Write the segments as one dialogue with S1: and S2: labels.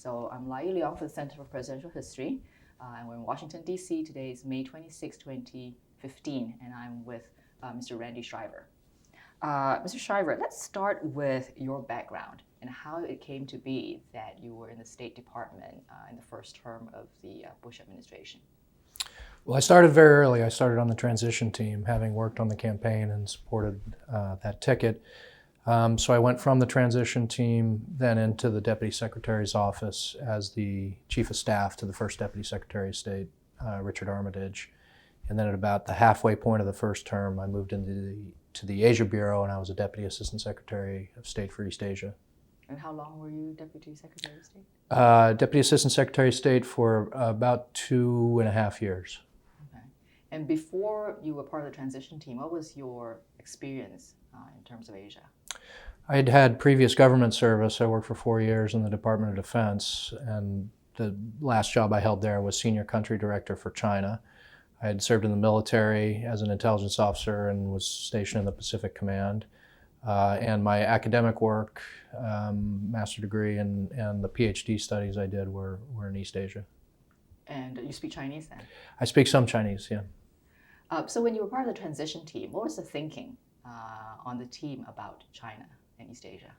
S1: So I'm Lai Liang for the Center for Presidential History, and we're in Washington, D.C. Today is May 26, 2015, and I'm with Mr. Randy Schriver. Mr. Schriver, let's start with your background and how it came to be that you were in the State Department in the first term of the Bush administration.
S2: Well, I started very early. I started on the transition team, having worked on the campaign and supported that ticket. So I went from the transition team then into the Deputy Secretary's office as the Chief of Staff to the first Deputy Secretary of State, Richard Armitage. And then at about the halfway point of the first term, I moved into the Asia Bureau, and I was a Deputy Assistant Secretary of State for East Asia.
S1: And how long were you Deputy Secretary of State?
S2: Deputy Assistant Secretary of State for about 2.5 years.
S1: Okay. And before you were part of the transition team, what was your experience in terms of Asia?
S2: I had had previous government service. I worked for 4 years in the Department of Defense, and the last job I held there was Senior Country Director for China. I had served in the military as an intelligence officer and was stationed in the Pacific Command. And my academic work, master degree, and the PhD studies I did were in East Asia.
S1: And you speak Chinese then?
S2: I speak some Chinese, yeah.
S1: So when you were part of the transition team, what was the thinking on the team about China and East Asia?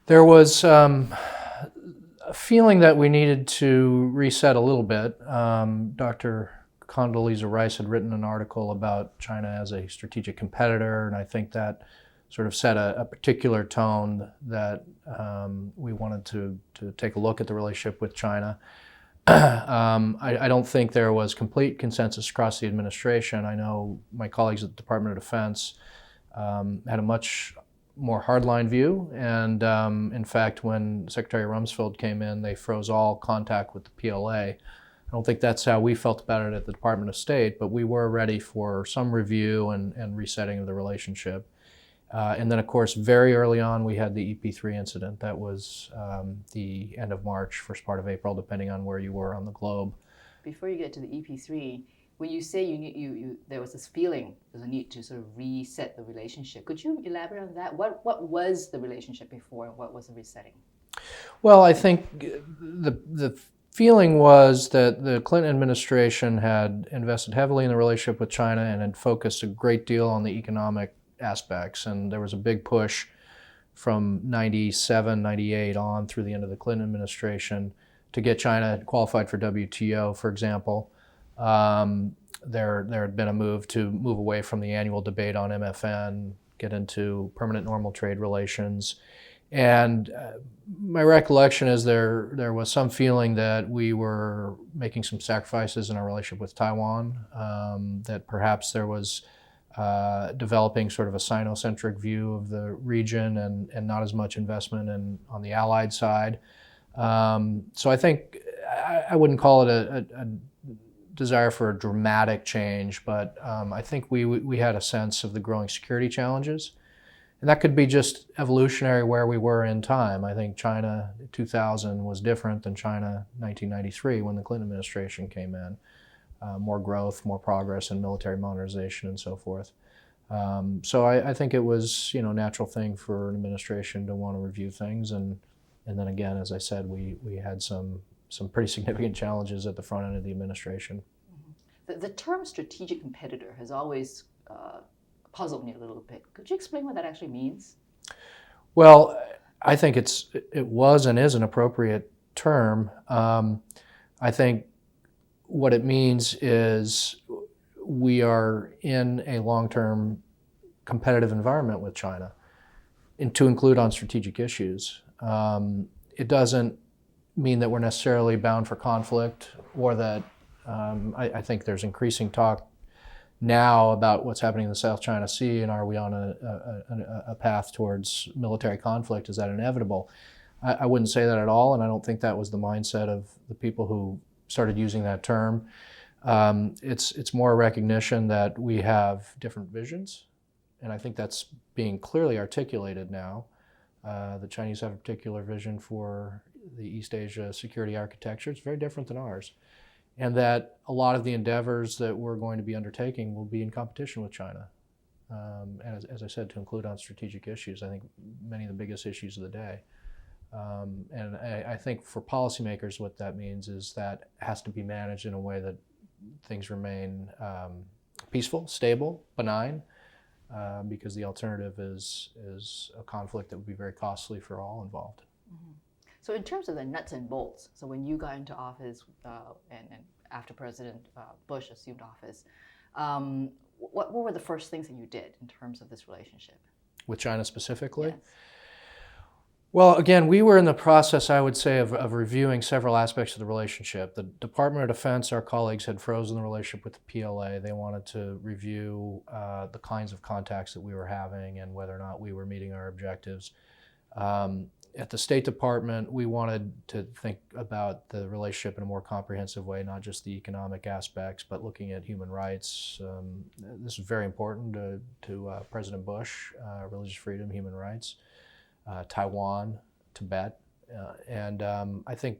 S2: There was a feeling that we needed to reset a little bit. Dr. Condoleezza Rice had written an article about China as a strategic competitor, and I think that sort of set a particular tone that we wanted to take a look at the relationship with China. I don't think there was complete consensus across the administration. I know my colleagues at the Department of Defense had a much more hardline view, and in fact, when Secretary Rumsfeld came in, they froze all contact with the PLA. I don't think that's how we felt about it at the Department of State, but we were ready for some review and resetting of the relationship. And then, of course, very early on, we had the EP3 incident. That was the end of March, first part of April, depending on where you were on the globe.
S1: Before you get to the EP3, when you say there was this feeling, there's a need to sort of reset the relationship. Could you elaborate on that? What was the relationship before, and what was the resetting?
S2: Well, I think the feeling was that the Clinton administration had invested heavily in the relationship with China and had focused a great deal on the economic aspects. And there was a big push from 97, 98 on through the end of the Clinton administration to get China qualified for WTO, for example. There had been a move to move away from the annual debate on MFN, get into permanent normal trade relations. And my recollection is there was some feeling that we were making some sacrifices in our relationship with Taiwan, that perhaps there was developing sort of a Sino-centric view of the region and not as much investment on the Allied side. So I think I wouldn't call it a desire for a dramatic change, but I think we had a sense of the growing security challenges. And that could be just evolutionary where we were in time. I think China 2000 was different than China 1993 when the Clinton administration came in. More growth, more progress in military modernization and so forth. So I think it was a natural thing for an administration to want to review things. And then again, as I said, we had some pretty significant challenges at the front end of the administration.
S1: Mm-hmm. The term strategic competitor has always puzzled me a little bit. Could you explain what that actually means?
S2: Well, I think it was and is an appropriate term. I think what it means is we are in a long-term competitive environment with China, and to include on strategic issues. It doesn't mean that we're necessarily bound for conflict, or that I think there's increasing talk now about what's happening in the South China Sea, and are we on a path towards military conflict? Is that inevitable? I wouldn't say that at all, and I don't think that was the mindset of the people who started using that term. It's more a recognition that we have different visions, and I think that's being clearly articulated now. The Chinese have a particular vision for the East Asia security architecture. It's very different than ours. And that a lot of the endeavors that we're going to be undertaking will be in competition with China. And as I said, to include on strategic issues, I think many of the biggest issues of the day. And I think for policymakers, what that means is that has to be managed in a way that things remain peaceful, stable, benign, because the alternative is a conflict that would be very costly for all involved.
S1: Mm-hmm. So in terms of the nuts and bolts, so when you got into office and after President Bush assumed office, what were the first things that you did in terms of this relationship?
S2: With China specifically?
S1: Yes.
S2: Well, again, we were in the process, I would say, of reviewing several aspects of the relationship. The Department of Defense, our colleagues, had frozen the relationship with the PLA. They wanted to review the kinds of contacts that we were having and whether or not we were meeting our objectives. At the State Department, we wanted to think about the relationship in a more comprehensive way, not just the economic aspects, but looking at human rights. This is very important to President Bush, religious freedom, human rights. Taiwan, Tibet, and I think,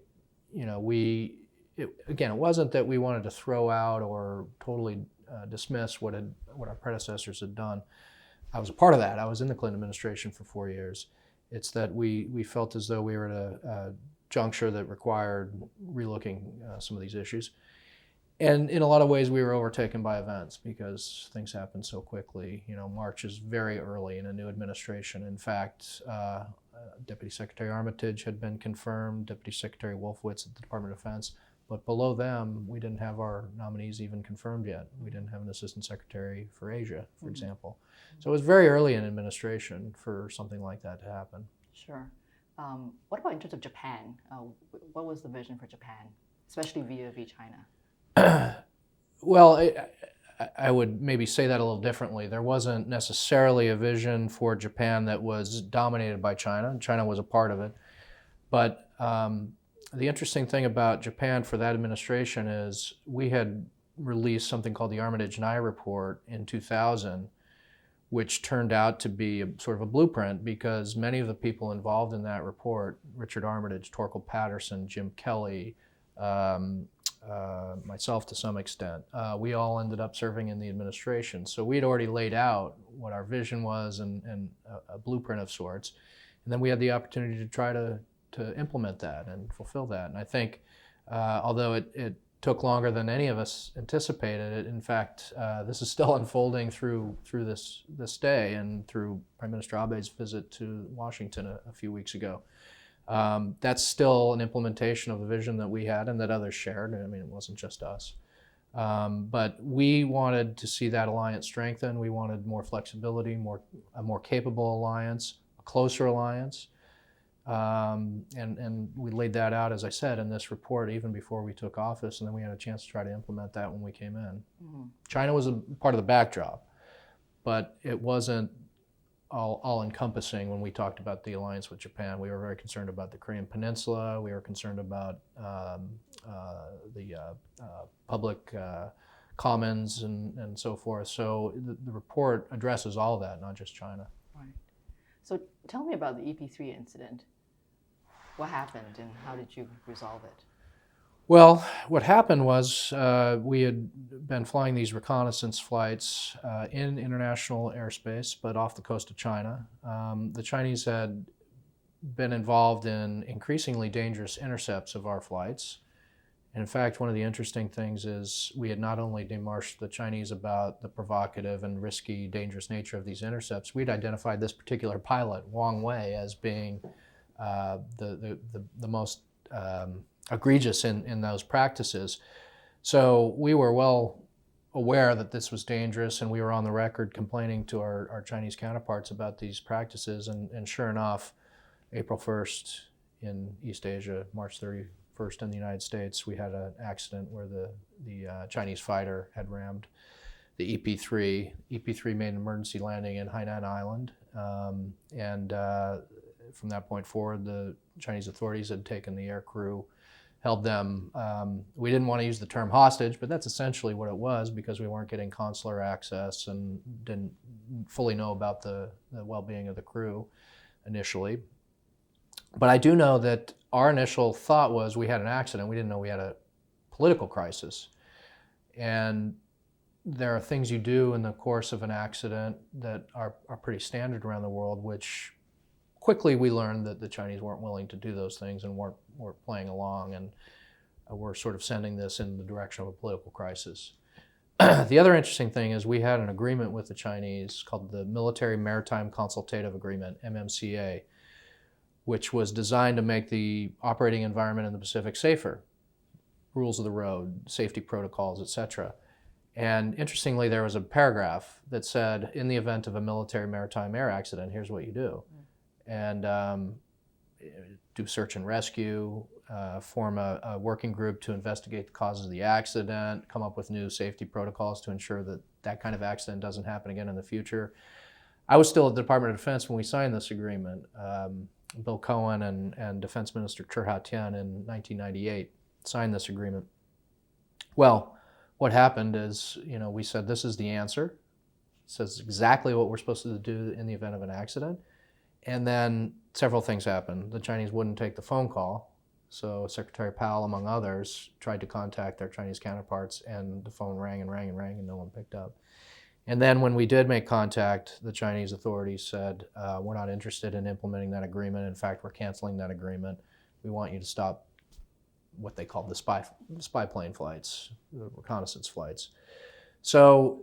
S2: again, it wasn't that we wanted to throw out or totally dismiss what our predecessors had done. I was a part of that. I was in the Clinton administration for 4 years. It's that we felt as though we were at a juncture that required relooking some of these issues. And in a lot of ways, we were overtaken by events because things happen so quickly. March is very early in a new administration. In fact, Deputy Secretary Armitage had been confirmed, Deputy Secretary Wolfowitz at the Department of Defense. But below them, we didn't have our nominees even confirmed yet. We didn't have an Assistant Secretary for Asia, for example. So it was very early in administration for something like that to happen.
S1: Sure. What about in terms of Japan? What was the vision for Japan, especially vis-a-vis China?
S2: Well, I would maybe say that a little differently. There wasn't necessarily a vision for Japan that was dominated by China. China was a part of it. But the interesting thing about Japan for that administration is we had released something called the Armitage report in 2000, which turned out to be sort of a blueprint because many of the people involved in that report, Richard Armitage, Torkel Patterson, Jim Kelly, myself to some extent, we all ended up serving in the administration. So we'd already laid out what our vision was and a blueprint of sorts. And then we had the opportunity to try to implement that and fulfill that. And I think, although it took longer than any of us anticipated, in fact, this is still unfolding through this day and through Prime Minister Abe's visit to Washington a few weeks ago. That's still an implementation of the vision that we had and that others shared. I mean, it wasn't just us. But we wanted to see that alliance strengthen. We wanted more flexibility, a more capable alliance, a closer alliance. And we laid that out, as I said, in this report even before we took office, and then we had a chance to try to implement that when we came in. Mm-hmm. China was a part of the backdrop, but it wasn't all-encompassing when we talked about the alliance with Japan. We were very concerned about the Korean Peninsula. We were concerned about the public commons and so forth. So the report addresses all that, not just China.
S1: Right. So tell me about the EP3 incident. What happened and how did you resolve it?
S2: Well, what happened was we had been flying these reconnaissance flights in international airspace, but off the coast of China. The Chinese had been involved in increasingly dangerous intercepts of our flights. And in fact, one of the interesting things is we had not only demarched the Chinese about the provocative and risky, dangerous nature of these intercepts, we'd identified this particular pilot, Wang Wei, as being the most egregious in those practices. So we were well aware that this was dangerous, and we were on the record complaining to our Chinese counterparts about these practices. And sure enough, April 1st in East Asia, March 31st in the United States, we had an accident where the Chinese fighter had rammed the EP3. EP3 made an emergency landing in Hainan Island, and from that point forward, the Chinese authorities had taken the air crew, held them. We didn't want to use the term hostage, but that's essentially what it was because we weren't getting consular access and didn't fully know about the well-being of the crew initially. But I do know that our initial thought was we had an accident. We didn't know we had a political crisis. And there are things you do in the course of an accident that are pretty standard around the world, which quickly we learned that the Chinese weren't willing to do those things and weren't playing along, and were sort of sending this in the direction of a political crisis. The other interesting thing is we had an agreement with the Chinese called the Military Maritime Consultative Agreement, MMCA, which was designed to make the operating environment in the Pacific safer, rules of the road, safety protocols, etc. And interestingly, there was a paragraph that said, in the event of a military maritime air accident, here's what you do. And do search and rescue, form a working group to investigate the causes of the accident, come up with new safety protocols to ensure that that kind of accident doesn't happen again in the future. I was still at the Department of Defense when we signed this agreement. Bill Cohen and Defense Minister Cher Ha-Tien in 1998 signed this agreement. Well, what happened is, we said this is the answer. It says exactly what we're supposed to do in the event of an accident. And then several things happened. The Chinese wouldn't take the phone call. So Secretary Powell, among others, tried to contact their Chinese counterparts, and the phone rang and rang and rang, and no one picked up. And then when we did make contact, the Chinese authorities said, we're not interested in implementing that agreement. In fact, we're canceling that agreement. We want you to stop what they called the spy plane flights, the reconnaissance flights. So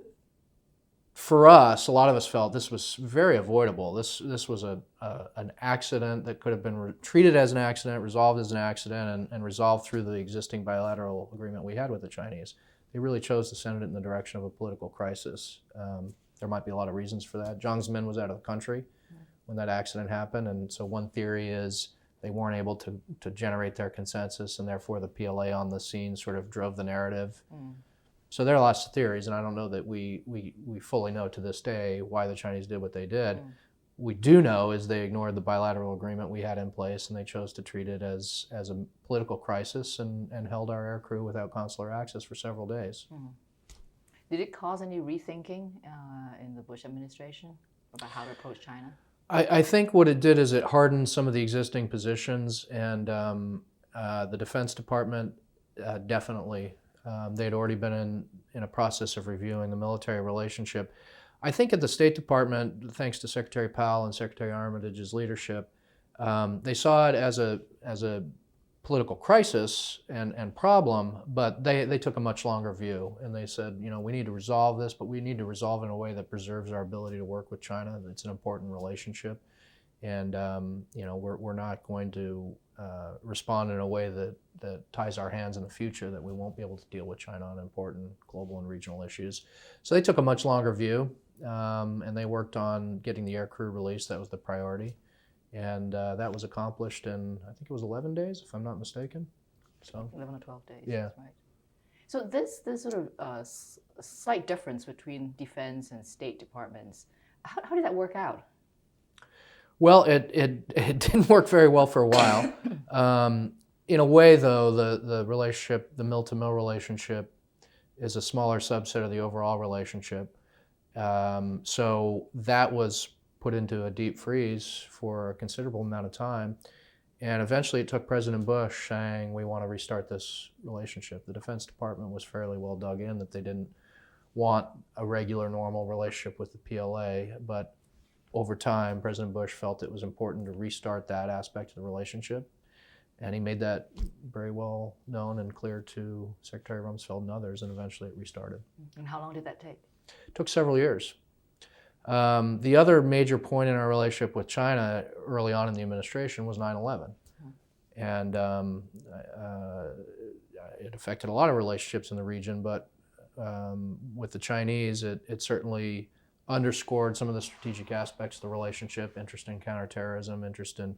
S2: for us, a lot of us felt this was very avoidable. This was an accident that could have been treated as an accident, resolved as an accident, and resolved through the existing bilateral agreement we had with the Chinese. They really chose to send it in the direction of a political crisis. There might be a lot of reasons for that. Jiang Zemin was out of the country when that accident happened, and so one theory is they weren't able to generate their consensus, and therefore the PLA on the scene sort of drove the narrative. So there are lots of theories, and I don't know that we fully know to this day why the Chinese did what they did. We do know is they ignored the bilateral agreement we had in place, and they chose to treat it as a political crisis and held our air crew without consular access for several days.
S1: Did it cause any rethinking in the Bush administration about how to approach China?
S2: I think what it did is it hardened some of the existing positions, and the Defense Department definitely. They'd already been in a process of reviewing the military relationship. I think at the State Department, thanks to Secretary Powell and Secretary Armitage's leadership, they saw it as a political crisis and problem, but they took a much longer view, and they said, we need to resolve this, but we need to resolve in a way that preserves our ability to work with China. It's an important relationship, and we're not going to respond in a way that ties our hands in the future, that we won't be able to deal with China on important global and regional issues. So they took a much longer view, and they worked on getting the air crew released. That was the priority. And that was accomplished in, I think it was 11 days, if I'm not mistaken. So
S1: 11 or 12 days,
S2: yeah.
S1: That's right. So this sort of slight difference between defense and State Departments, how did that work out?
S2: Well, it didn't work very well for a while. In a way, though, the relationship, the mill-to-mill relationship, is a smaller subset of the overall relationship. So that was put into a deep freeze for a considerable amount of time. And eventually it took President Bush saying, we want to restart this relationship. The Defense Department was fairly well dug in that they didn't want a regular, normal relationship with the PLA. But over time, President Bush felt it was important to restart that aspect of the relationship. And he made that very well known and clear to Secretary Rumsfeld and others, and eventually it restarted.
S1: And how long did that take?
S2: It took several years. The other major point in our relationship with China early on in the administration was 9/11. And it affected a lot of relationships in the region, but with the Chinese, it certainly underscored some of the strategic aspects of the relationship, interest in counterterrorism, interest in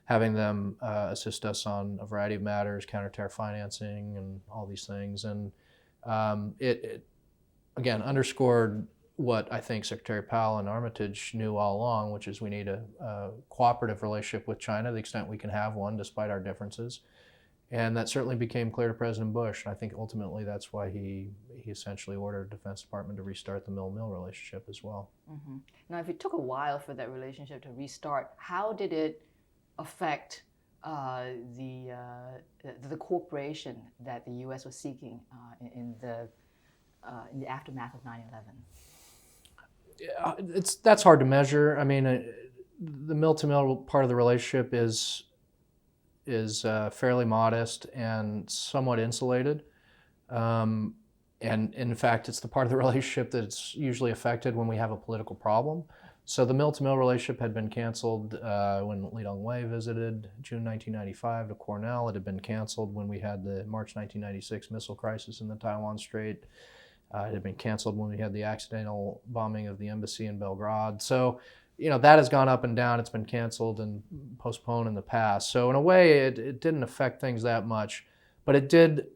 S2: having them assist us on a variety of matters, counter-terror financing and all these things. And it again, underscored what I think Secretary Powell and Armitage knew all along, which is we need a cooperative relationship with China to the extent we can have one despite our differences. And that certainly became clear to President Bush. And I think ultimately that's why he essentially ordered the Defense Department to restart the mill-mill relationship as well.
S1: Mm-hmm. Now, if it took a while for that relationship to restart, how did it affect the cooperation that the U.S. was seeking in the aftermath of 9/11?
S2: That's hard to measure. I mean, the mill-to-mill part of the relationship is fairly modest and somewhat insulated. And in fact, it's the part of the relationship that's usually affected when we have a political problem. So the mill-to-mill relationship had been canceled when Li Dongwei visited June 1995 to Cornell. It had been canceled when we had the March 1996 missile crisis in the Taiwan Strait. It had been canceled when we had the accidental bombing of the embassy in Belgrade. So, that has gone up and down. It's been canceled and postponed in the past. So in a way, it didn't affect things that much, but it did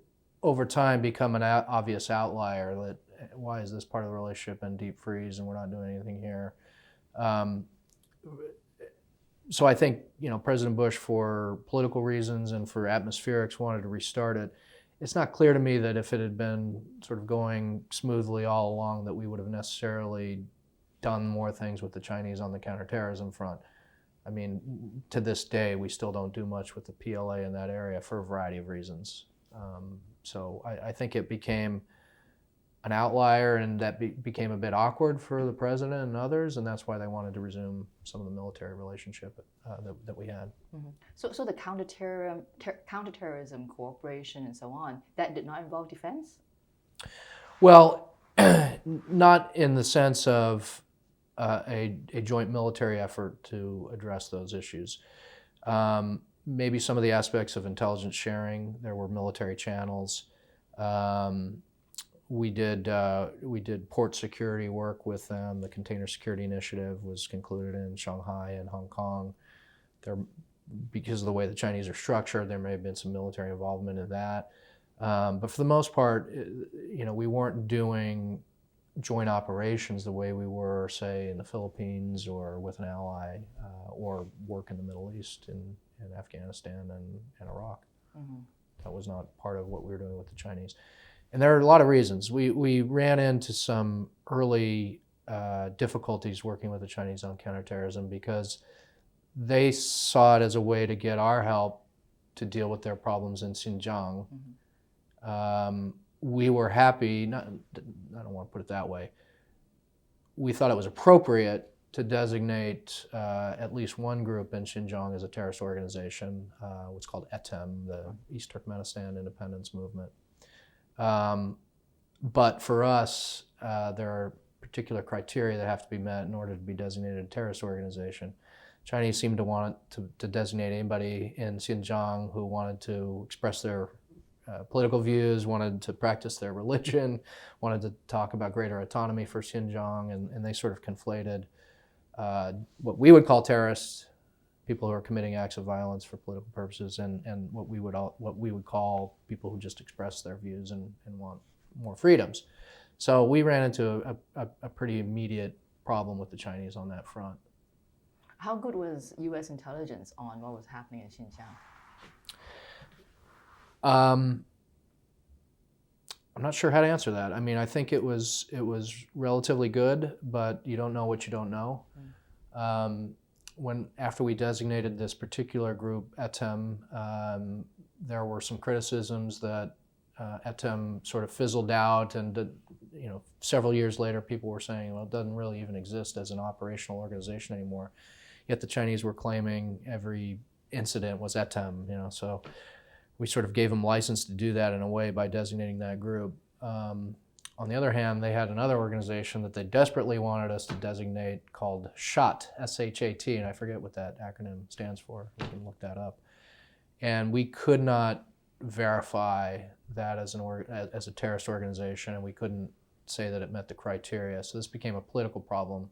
S2: over time become an obvious outlier that why is this part of the relationship in deep freeze and we're not doing anything here. So I think President Bush, for political reasons and for atmospherics, wanted to restart it. It's not clear to me that if it had been sort of going smoothly all along that we would have necessarily done more things with the Chinese on the counterterrorism front. I mean, to this day, we still don't do much with the PLA in that area for a variety of reasons. So I think it became an outlier, and that became a bit awkward for the president and others, and that's why they wanted to resume some of the military relationship that we had.
S1: Mm-hmm. So the counterterrorism cooperation and so on, that did not involve defense?
S2: Well, not in the sense of a joint military effort to address those issues. Maybe some of the aspects of intelligence sharing. There were military channels. We did port security work with them. The Container Security Initiative was concluded in Shanghai and Hong Kong. Because of the way the Chinese are structured, there may have been some military involvement in that. But for the most part, we weren't doing joint operations the way we were, say, in the Philippines or with an ally, or work in the Middle East, in Afghanistan and Iraq. Mm-hmm. That was not part of what we were doing with the Chinese. And there are a lot of reasons. We ran into some early difficulties working with the Chinese on counterterrorism because they saw it as a way to get our help to deal with their problems in Xinjiang. Mm-hmm. We were happy, I don't want to put it that way, we thought it was appropriate to designate at least one group in Xinjiang as a terrorist organization, what's called ETEM, the East Turkmenistan Independence Movement. But for us, there are particular criteria that have to be met in order to be designated a terrorist organization. Chinese seemed to want to designate anybody in Xinjiang who wanted to express their political views, wanted to practice their religion, wanted to talk about greater autonomy for Xinjiang, and they sort of conflated what we would call terrorists, people who are committing acts of violence for political purposes, and what we would call people who just express their views and want more freedoms. So we ran into a pretty immediate problem with the Chinese on that front.
S1: How good was U.S. intelligence on what was happening in Xinjiang?
S2: I'm not sure how to answer that. I mean, I think it was relatively good, but you don't know what you don't know. After we designated this particular group, ETEM, there were some criticisms that ETEM sort of fizzled out, and several years later, people were saying, well, it doesn't really even exist as an operational organization anymore. Yet the Chinese were claiming every incident was ETEM, so we sort of gave them license to do that in a way by designating that group. On the other hand, they had another organization that they desperately wanted us to designate called SHAT, S-H-A-T, and I forget what that acronym stands for. We can look that up. And we could not verify that as a terrorist organization, and we couldn't say that it met the criteria. So this became a political problem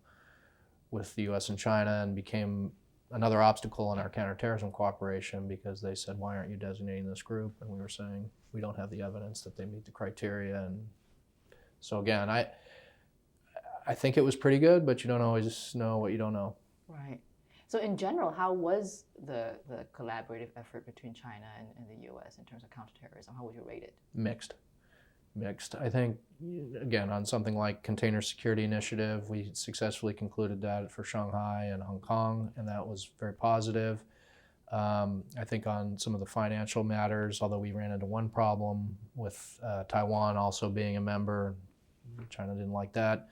S2: with the U.S. and China, and became another obstacle in our counterterrorism cooperation, because they said, why aren't you designating this group? And we were saying, we don't have the evidence that they meet the criteria. And so again, I think it was pretty good, but you don't always know what you don't know.
S1: Right. So in general, how was the collaborative effort between China and the U.S. in terms of counterterrorism? How would you rate it?
S2: Mixed. I think, again, on something like Container Security Initiative, we successfully concluded that for Shanghai and Hong Kong, and that was very positive. I think on some of the financial matters, although we ran into one problem with Taiwan also being a member, China didn't like that.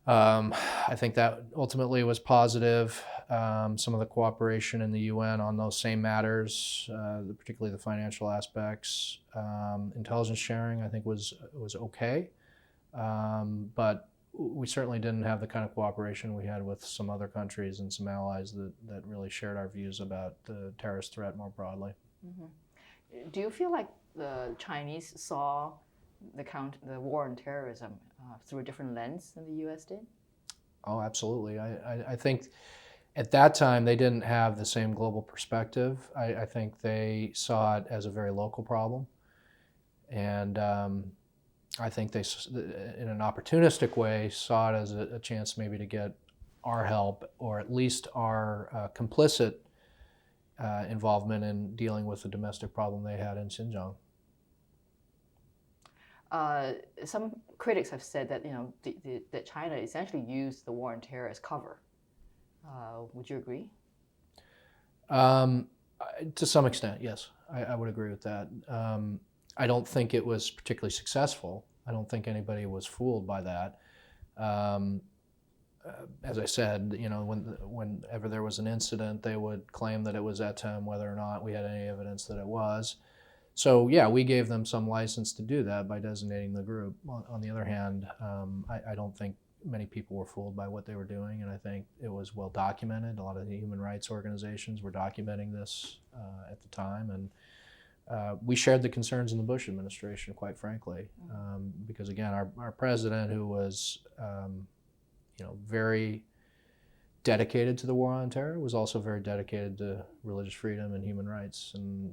S2: I think that ultimately was positive. Some of the cooperation in the UN on those same matters, particularly the financial aspects, intelligence sharing, I think was okay. But we certainly didn't have the kind of cooperation we had with some other countries and some allies that really shared our views about the terrorist threat more broadly.
S1: Mm-hmm. Do you feel like the Chinese saw the war on terrorism through a different lens than the U.S. did?
S2: Oh, absolutely. I think at that time they didn't have the same global perspective. I think they saw it as a very local problem, and I think they, in an opportunistic way, saw it as a chance maybe to get our help, or at least our complicit involvement in dealing with the domestic problem they had in Xinjiang.
S1: Some critics have said that that China essentially used the war on terror as cover. Would you agree?
S2: To some extent, yes, I would agree with that. I don't think it was particularly successful. I don't think anybody was fooled by that. As I said, whenever there was an incident, they would claim that it was ETEM, whether or not we had any evidence that it was. So yeah, we gave them some license to do that by designating the group. On the other hand, I don't think many people were fooled by what they were doing, and I think it was well documented. A lot of the human rights organizations were documenting this at the time, and we shared the concerns in the Bush administration, quite frankly, because again, our president, who was very dedicated to the war on terror, was also very dedicated to religious freedom and human rights. And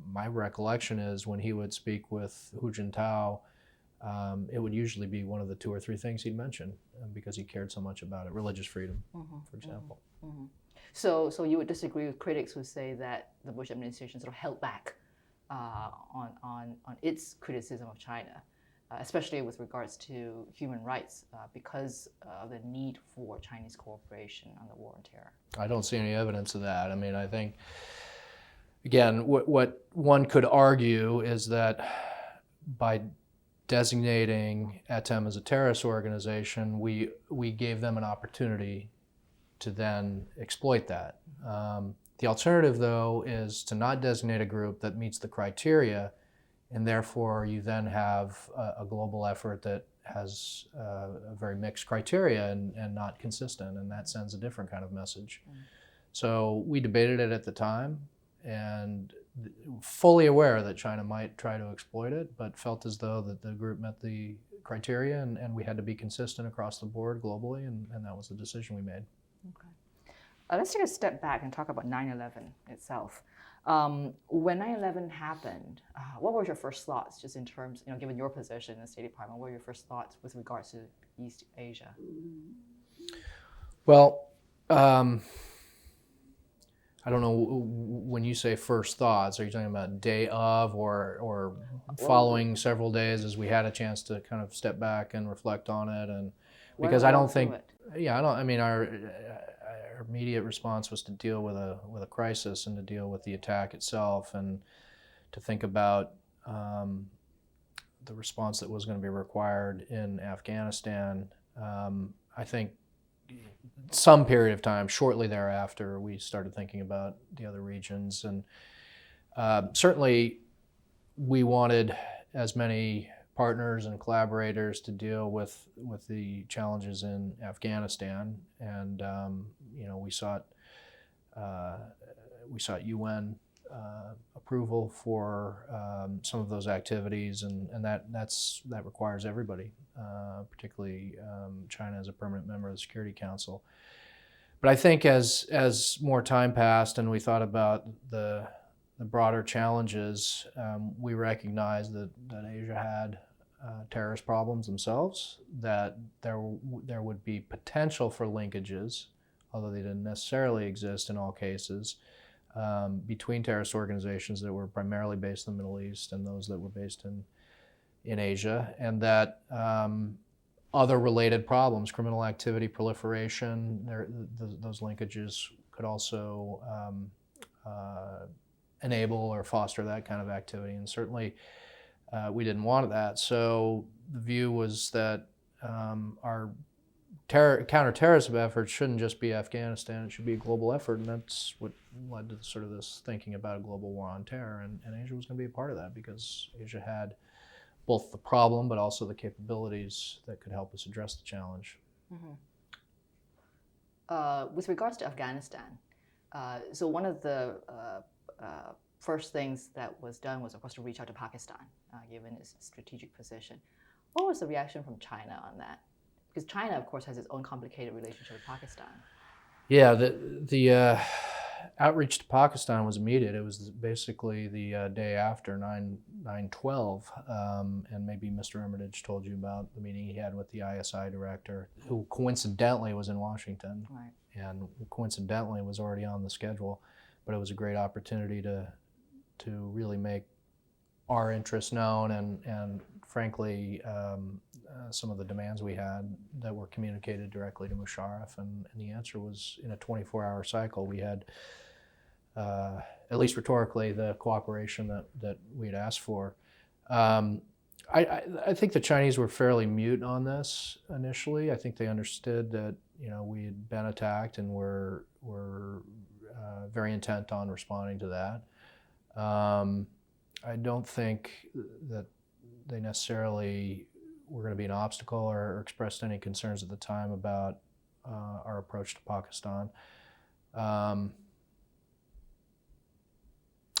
S2: my recollection is when he would speak with Hu Jintao, it would usually be one of the 2 or 3 things he'd mention because he cared so much about it. Religious freedom, for example.
S1: Mm-hmm. So you would disagree with critics who say that the Bush administration sort of held back on its criticism of China, especially with regards to human rights, because of the need for Chinese cooperation on the war on terror?
S2: I don't see any evidence of that. I mean, I think, again, what one could argue is that by designating ETEM as a terrorist organization, we gave them an opportunity to then exploit that. The alternative, though, is to not designate a group that meets the criteria, and therefore you then have a global effort that has a very mixed criteria and not consistent, and that sends a different kind of message. So we debated it at the time, and fully aware that China might try to exploit it, but felt as though that the group met the criteria, and we had to be consistent across the board globally, and that was the decision we made.
S1: Okay. Let's take a step back and talk about 9/11 itself. When 9/11 happened, what were your first thoughts, just in terms, given your position in the State Department, what were your first thoughts with regards to East Asia?
S2: Well, I don't know, when you say first thoughts, are you talking about day of or following several days as we had a chance to kind of step back and reflect on it? And because I don't think, I mean, our immediate response was to deal with a crisis and to deal with the attack itself, and to think about the response that was going to be required in Afghanistan. I think some period of time shortly thereafter, we started thinking about the other regions, and certainly we wanted as many partners and collaborators to deal with the challenges in Afghanistan, and we sought UN approval for some of those activities, and that requires everybody, particularly China as a permanent member of the Security Council. But I think as more time passed and we thought about the broader challenges, we recognized that Asia had terrorist problems themselves, that there would be potential for linkages, although they didn't necessarily exist in all cases, between terrorist organizations that were primarily based in the Middle East and those that were based in Asia, and that other related problems, criminal activity, proliferation, those linkages could also enable or foster that kind of activity. And certainly we didn't want that. So the view was that our counterterrorism efforts shouldn't just be Afghanistan, it should be a global effort, and that's what led to sort of this thinking about a global war on terror, and Asia was going to be a part of that because Asia had both the problem but also the capabilities that could help us address the challenge.
S1: With regards to Afghanistan, so one of the first things that was done was, of course, to reach out to Pakistan, given its strategic position. What was the reaction from China on that? Because China, of course, has its own complicated relationship with Pakistan.
S2: Yeah, the outreach to Pakistan was immediate. It was basically the day after 9/12, and maybe Mr. Armitage told you about the meeting he had with the ISI director, who coincidentally was in Washington,
S1: Right.
S2: and coincidentally was already on the schedule. But it was a great opportunity to really make our interests known, and frankly, some of the demands we had that were communicated directly to Musharraf, and the answer was in a 24-hour cycle. We had, at least rhetorically, the cooperation that we had asked for. I think the Chinese were fairly mute on this initially. I think they understood that we had been attacked and were very intent on responding to that. I don't think that they necessarily were going to be an obstacle or expressed any concerns at the time about our approach to Pakistan. I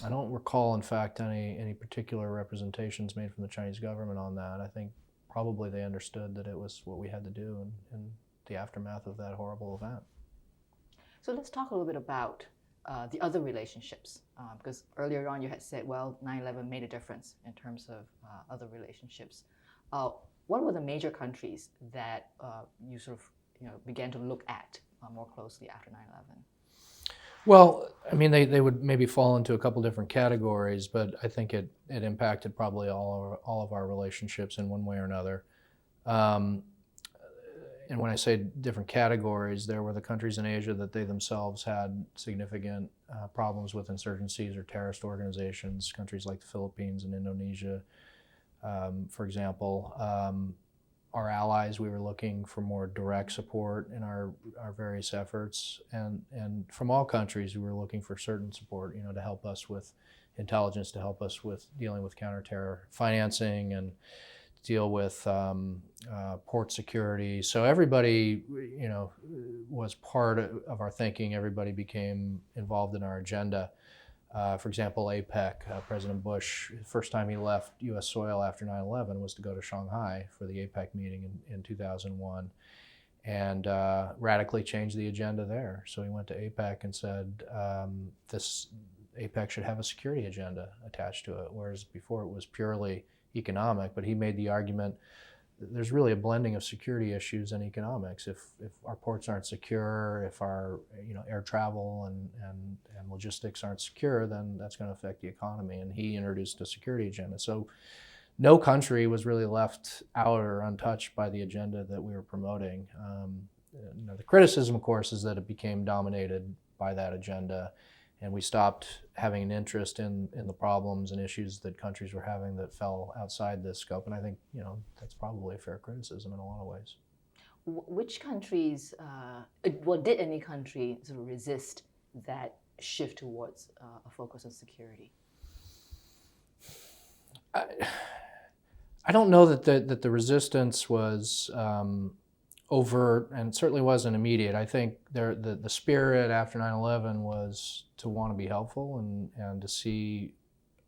S2: don't recall, in fact, any particular representations made from the Chinese government on that. I think probably they understood that it was what we had to do in the aftermath of that horrible event.
S1: So let's talk a little bit about the other relationships, because earlier on you had said, well, 9/11 made a difference in terms of other relationships. What were the major countries that you sort of began to look at more closely after 9/11?
S2: Well, I mean, they would maybe fall into a couple different categories, but I think it impacted probably all of our relationships in one way or another. And when I say different categories, there were the countries in Asia that they themselves had significant problems with insurgencies or terrorist organizations, countries like the Philippines and Indonesia, for example. Our allies, we were looking for more direct support in our various efforts, and from all countries we were looking for certain support, to help us with intelligence, to help us with dealing with counterterror financing, and deal with port security. So everybody, was part of our thinking. Everybody became involved in our agenda. For example, APEC, President Bush, the first time he left U.S. soil after 9/11 was to go to Shanghai for the APEC meeting in 2001, and radically changed the agenda there. So he went to APEC and said, this APEC should have a security agenda attached to it, whereas before it was purely economic. But he made the argument that there's really a blending of security issues and economics. If our ports aren't secure, if our air travel and logistics aren't secure, then that's going to affect the economy. And he introduced a security agenda. So no country was really left out or untouched by the agenda that we were promoting. The criticism, of course, is that it became dominated by that agenda, and we stopped having an interest in the problems and issues that countries were having that fell outside this scope. And I think, that's probably a fair criticism in a lot of ways.
S1: Which countries, did any country sort of resist that shift towards a focus on security?
S2: I don't know that the resistance was overt, and certainly wasn't immediate. I think the spirit after 9/11 was to want to be helpful and to see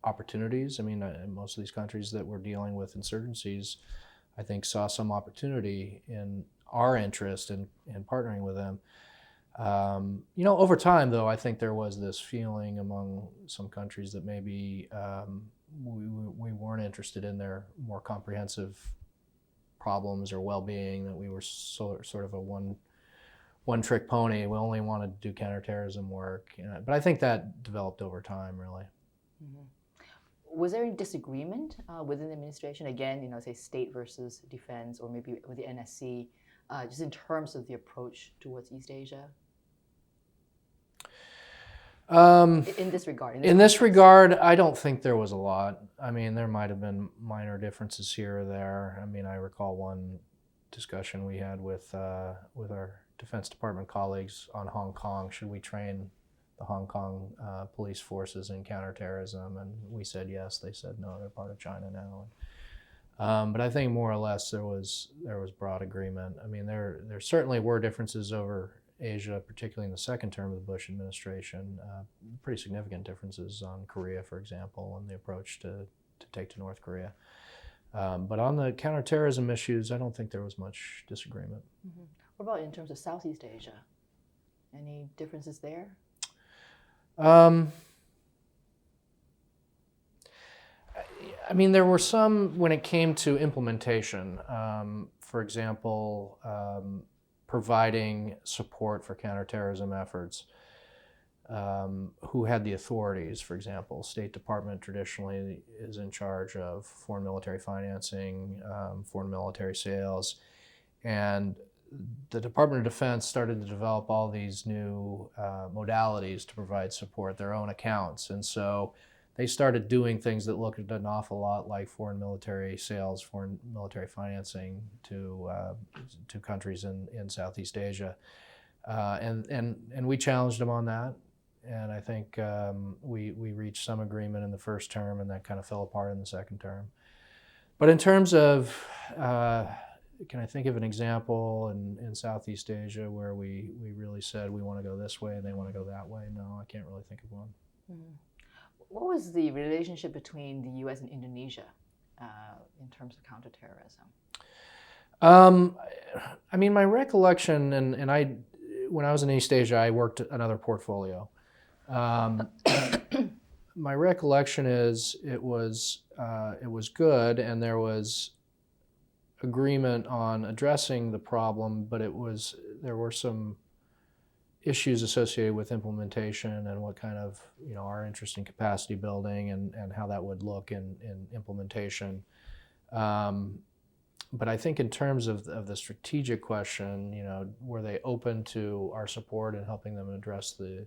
S2: opportunities. I mean, most of these countries that were dealing with insurgencies, I think, saw some opportunity in our interest in partnering with them. Over time, though, I think there was this feeling among some countries that maybe we weren't interested in their more comprehensive problems or well-being, that we were sort of a one-trick pony. We only wanted to do counterterrorism work. But I think that developed over time, really.
S1: Mm-hmm. Was there any disagreement within the administration, again, say state versus defense, or maybe with the NSC, just in terms of the approach towards East Asia? In this regard?
S2: In this regard, I don't think there was a lot. I mean, there might have been minor differences here or there. I mean, I recall one discussion we had with our Defense Department colleagues on Hong Kong. Should we train the Hong Kong police forces in counterterrorism? And we said yes. They said no. They're part of China now. But I think more or less there was broad agreement. I mean, there certainly were differences over Asia, particularly in the second term of the Bush administration. Pretty significant differences on Korea, for example, and the approach to take to North Korea. But on the counterterrorism issues, I don't think there was much disagreement.
S1: Mm-hmm. What about in terms of Southeast Asia? Any differences there?
S2: I mean, there were some when it came to implementation. For example, providing support for counterterrorism efforts. Who had the authorities, for example. State Department traditionally is in charge of foreign military financing, foreign military sales, and the Department of Defense started to develop all these new modalities to provide support, their own accounts. And so they started doing things that looked an awful lot like foreign military sales, foreign military financing to countries in Southeast Asia. And we challenged them on that. And I think we reached some agreement in the first term, and that kind of fell apart in the second term. But in terms of, can I think of an example in Southeast Asia where we really said we want to go this way and they want to go that way? No, I can't really think of one.
S1: Mm-hmm. What was the relationship between the U.S. and Indonesia in terms of counterterrorism?
S2: I mean, my recollection, and when I was in East Asia, I worked another portfolio. My recollection is it was good, and there was agreement on addressing the problem, but there were some issues associated with implementation and what kind of, our interest in capacity building and how that would look in implementation. But I think in terms of the strategic question, were they open to our support in helping them address the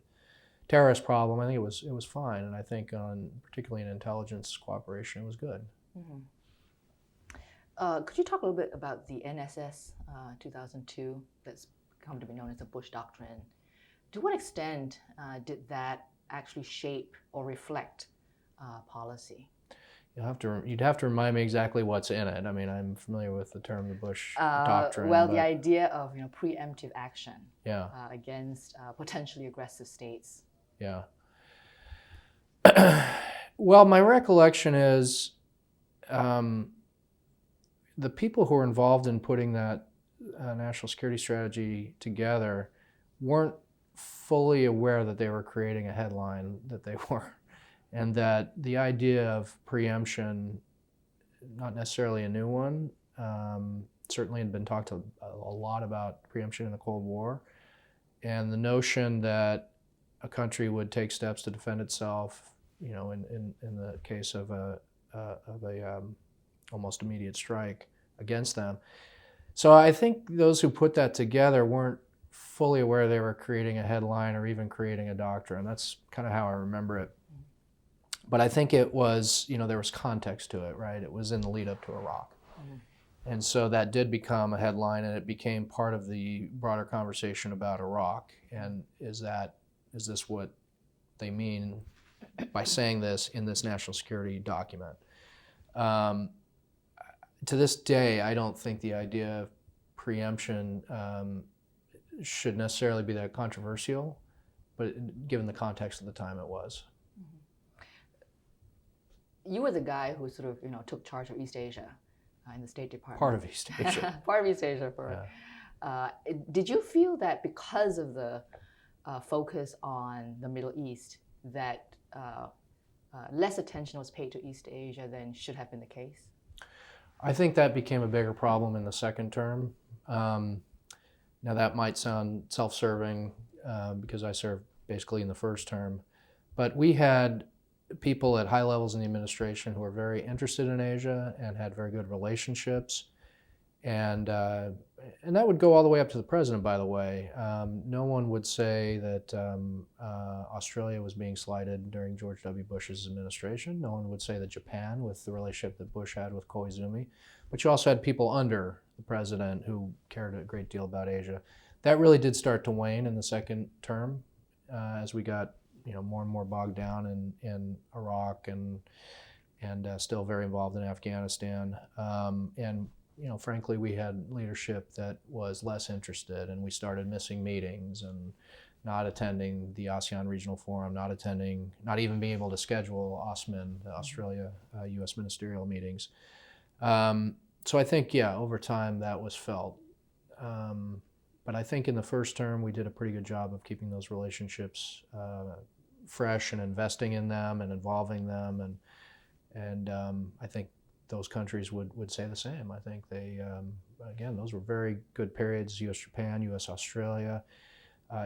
S2: terrorist problem? I think it was fine, and I think particularly in intelligence cooperation, it was good.
S1: Mm-hmm. Could you talk a little bit about the NSS 2002 that's come to be known as the Bush Doctrine? To what extent did that actually shape or reflect policy?
S2: You'd have to remind me exactly what's in it. I mean, I'm familiar with the term the Bush Doctrine.
S1: Well, the idea of preemptive action against potentially aggressive states.
S2: Yeah. Well, my recollection is the people who were involved in putting that national security strategy together weren't fully aware that they were creating a headline that they were, and that the idea of preemption, not necessarily a new one, certainly had been talked a lot about preemption in the Cold War, and the notion that a country would take steps to defend itself, in the case of a almost immediate strike against them. So I think those who put that together weren't fully aware they were creating a headline or even creating a doctrine. That's kind of how I remember it. But I think it was, there was context to it, right? It was in the lead up to Iraq. Mm-hmm. And so that did become a headline, and it became part of the broader conversation about Iraq. And is this what they mean by saying this in this national security document? To this day, I don't think the idea of preemption should necessarily be that controversial, but given the context of the time, it was.
S1: Mm-hmm. You were the guy who sort of, took charge of East Asia in the State Department.
S2: Part of East Asia.
S1: Part of East Asia. Did you feel that because of the focus on the Middle East, that less attention was paid to East Asia than should have been the case?
S2: I think that became a bigger problem in the second term. Now that might sound self-serving because I served basically in the first term, but we had people at high levels in the administration who were very interested in Asia and had very good relationships. And and that would go all the way up to the president, by the way. No one would say that Australia was being slighted during George W. Bush's administration. No one would say that Japan, with the relationship that Bush had with Koizumi. But you also had people under the president who cared a great deal about Asia. That really did start to wane in the second term as we got more and more bogged down in Iraq and still very involved in Afghanistan. And frankly, we had leadership that was less interested, and we started missing meetings and not attending the ASEAN Regional Forum, not even being able to schedule ASMIN, the Australia-U.S. ministerial meetings. So I think, over time that was felt. But I think in the first term, we did a pretty good job of keeping those relationships fresh and investing in them and involving them. And I think those countries would say the same. I think they, again, those were very good periods, U.S.-Japan, U.S.-Australia,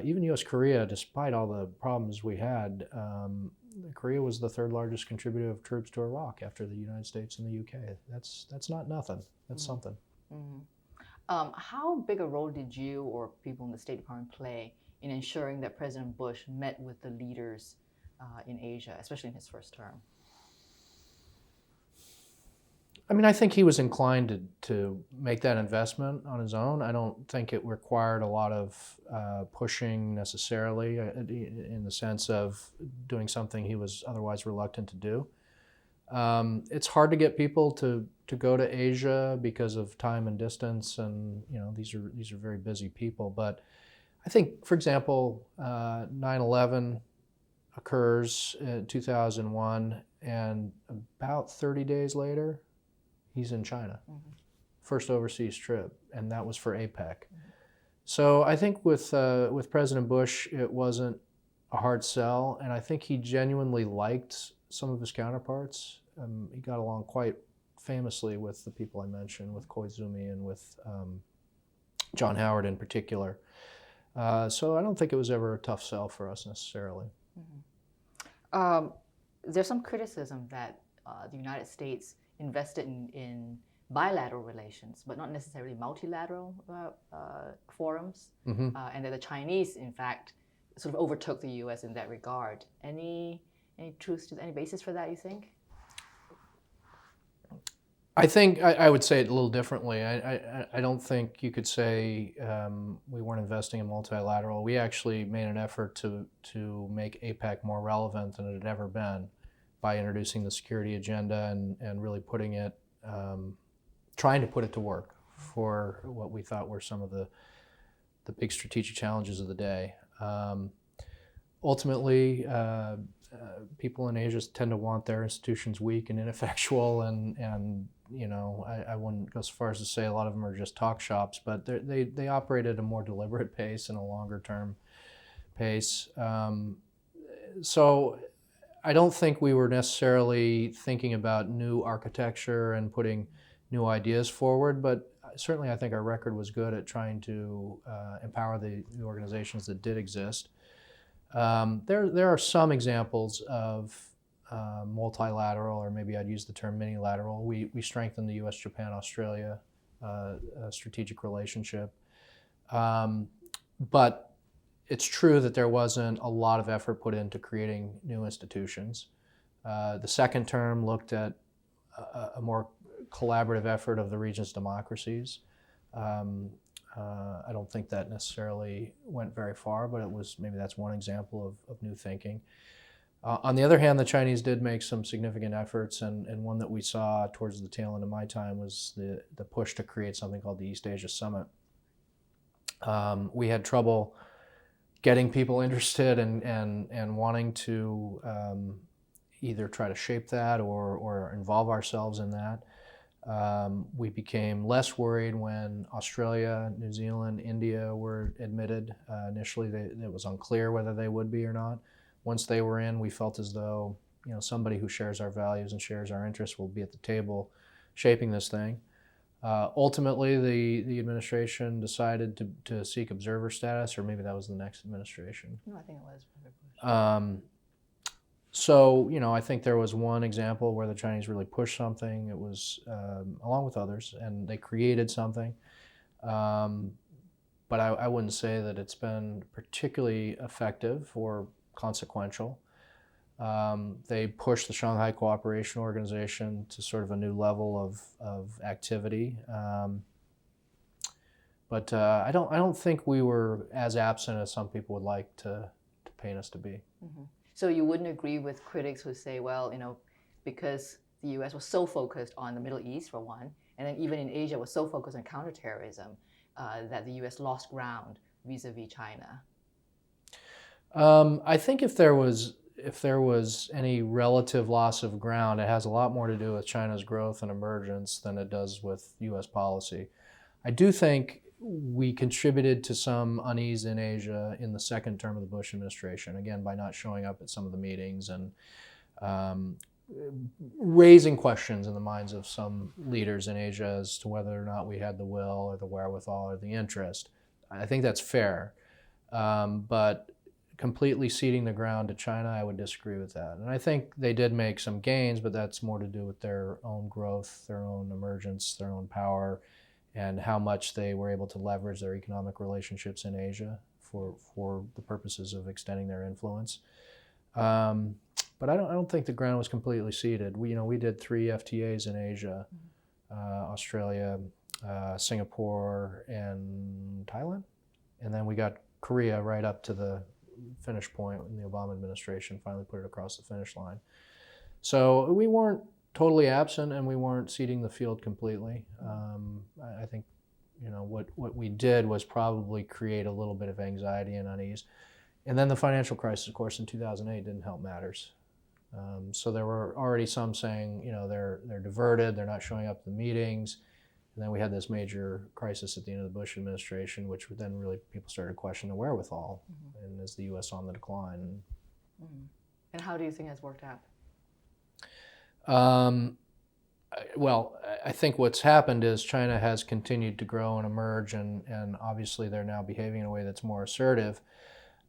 S2: even U.S.-Korea, despite all the problems we had. Korea was the third largest contributor of troops to Iraq after the United States and the UK. That's not nothing. That's something.
S1: How big a role did you or people in the State Department play in ensuring that President Bush met with the leaders in Asia, especially in his first term?
S2: I mean, I think he was inclined to make that investment on his own. I don't think it required a lot of pushing necessarily in the sense of doing something he was otherwise reluctant to do. It's hard to get people to go to Asia because of time and distance, and these are very busy people. But I think, for example, 9/11 occurs in 2001, and about 30 days later, he's in China, first overseas trip, and that was for APEC. So I think with President Bush, it wasn't a hard sell, and I think he genuinely liked some of his counterparts. He got along quite famously with the people I mentioned, with Koizumi and with John Howard in particular. So I don't think it was ever a tough sell for us necessarily.
S1: There's some criticism that the United States invested in bilateral relations, but not necessarily multilateral forums, and that the Chinese, in fact, sort of overtook the U.S. in that regard. Any truth to any basis for that, you think?
S2: I think I would say it a little differently. I don't think you could say we weren't investing in multilateral. We actually made an effort to make APEC more relevant than it had ever been by introducing the security agenda and really putting it, trying to put it to work for what we thought were some of the big strategic challenges of the day. Ultimately, people in Asia tend to want their institutions weak and ineffectual, and I wouldn't go so far as to say a lot of them are just talk shops, but they operate at a more deliberate pace and a longer term pace. So I don't think we were necessarily thinking about new architecture and putting new ideas forward, but certainly I think our record was good at trying to empower the organizations that did exist. There are some examples of multilateral, or maybe I'd use the term minilateral. We strengthened the U.S., Japan, Australia strategic relationship. But it's true that there wasn't a lot of effort put into creating new institutions. The second term looked at a more collaborative effort of the region's democracies. I don't think that necessarily went very far, but maybe that's one example of new thinking. On the other hand, the Chinese did make some significant efforts, and one that we saw towards the tail end of my time was the push to create something called the East Asia Summit. We had trouble getting people interested and wanting to either try to shape that or involve ourselves in that. We became less worried when Australia, New Zealand, India were admitted. Initially, it was unclear whether they would be or not. Once they were in, we felt as though somebody who shares our values and shares our interests will be at the table shaping this thing. Ultimately, the administration decided to seek observer status, or maybe that was the next administration.
S1: No, I think it was.
S2: So, I think there was one example where the Chinese really pushed something. It was, along with others, and they created something. But I wouldn't say that it's been particularly effective or consequential. They pushed the Shanghai Cooperation Organization to sort of a new level of activity. But I don't think we were as absent as some people would like to paint us to be.
S1: Mm-hmm. So you wouldn't agree with critics who say, well, because the U.S. was so focused on the Middle East for one, and then even in Asia was so focused on counterterrorism, that the U.S. lost ground vis-a-vis China.
S2: I think if there was any relative loss of ground, it has a lot more to do with China's growth and emergence than it does with U.S. policy. I do think we contributed to some unease in Asia in the second term of the Bush administration, again, by not showing up at some of the meetings and raising questions in the minds of some leaders in Asia as to whether or not we had the will or the wherewithal or the interest. I think that's fair. But completely ceding the ground to China, I would disagree with that. And I think they did make some gains, but that's more to do with their own growth, their own emergence, their own power, and how much they were able to leverage their economic relationships in Asia for the purposes of extending their influence. But I don't think the ground was completely ceded. We did 3 FTAs in Asia, Australia, Singapore, and Thailand. And then we got Korea right up to the finish point when the Obama administration finally put it across the finish line. So we weren't totally absent, and we weren't ceding the field completely. I think what we did was probably create a little bit of anxiety and unease. And then the financial crisis, of course, in 2008 didn't help matters. So there were already some saying, they're diverted, they're not showing up at the meetings. And then we had this major crisis at the end of the Bush administration, which then really people started to question the wherewithal. Mm-hmm. And is the U.S. on the decline?
S1: Mm-hmm. And how do you think it's worked out?
S2: Well, I think what's happened is China has continued to grow and emerge, and obviously they're now behaving in a way that's more assertive.